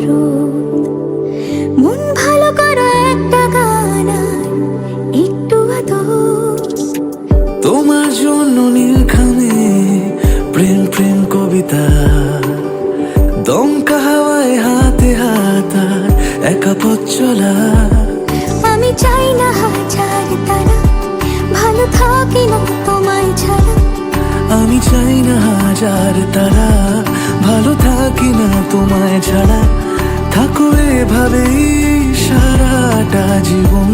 রোদ। মন ভালো করা একটা গান আর একটু আদর। তোমার জন্য নীলখামে প্রেম প্রেম কবিতা, দমকা হাওয়ায় হাতে হাত আর একা পথ চলা। আমি চাই না হাজার তারা, ভালো থাকি না তোমায় ছাড়া। আমি চাই না হাজার তারা, ভালো থাকি না তোমায় ছাড়া। থাকো এভাবেই সারাটা জীবন।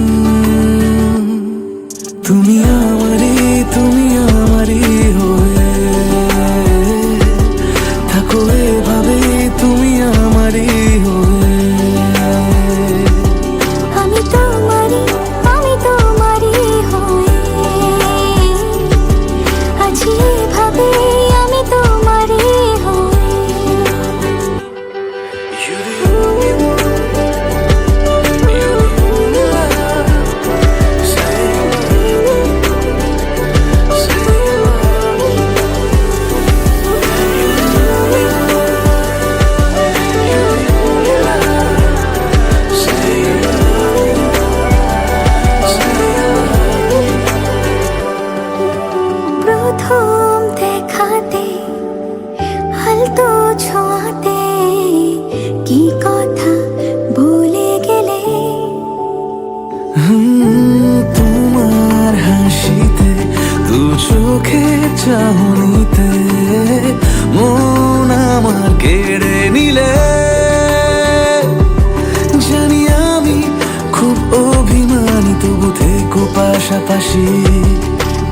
তুমি আমারই হয়ে থাকো এভাবে, তুমি আমারই হয়ে। আমি তোমারই হয়ে আছি এভাবে, আমি তোমারই হয়ে। প্রথম দেখাতে হালতো ছোঁয়াতে কি কথা বলে গেলে। তোমার হাসিতে, দু চোখে চাহনিতে মন আমার কেড়ে নিলে। জানি আমি খুব অভিমানী, তবু থেকো পাশাপাশি।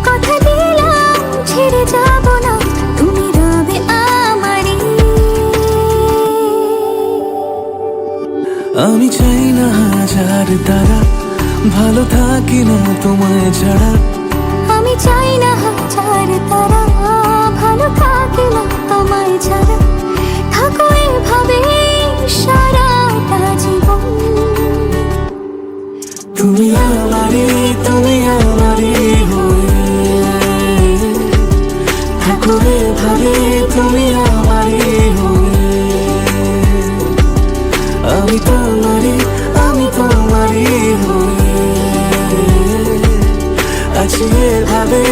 কথা দিলাম ছেড়ে যাব না, তুমি রবে আমারই। আমি চাই না হাজার তারা, ভালো থাকি না তোমায় ছাড়া। আমি চাই না হাজার তারা, ভালো থাকি না তোমায় ছাড়া। থাকো এভাবে সারাটা জীবন। তুমি আমারই হয়ে থাকো এভাবে, তুমি আমারই হয়ে। আমি তোমারই হয়ে আছি এভাবে।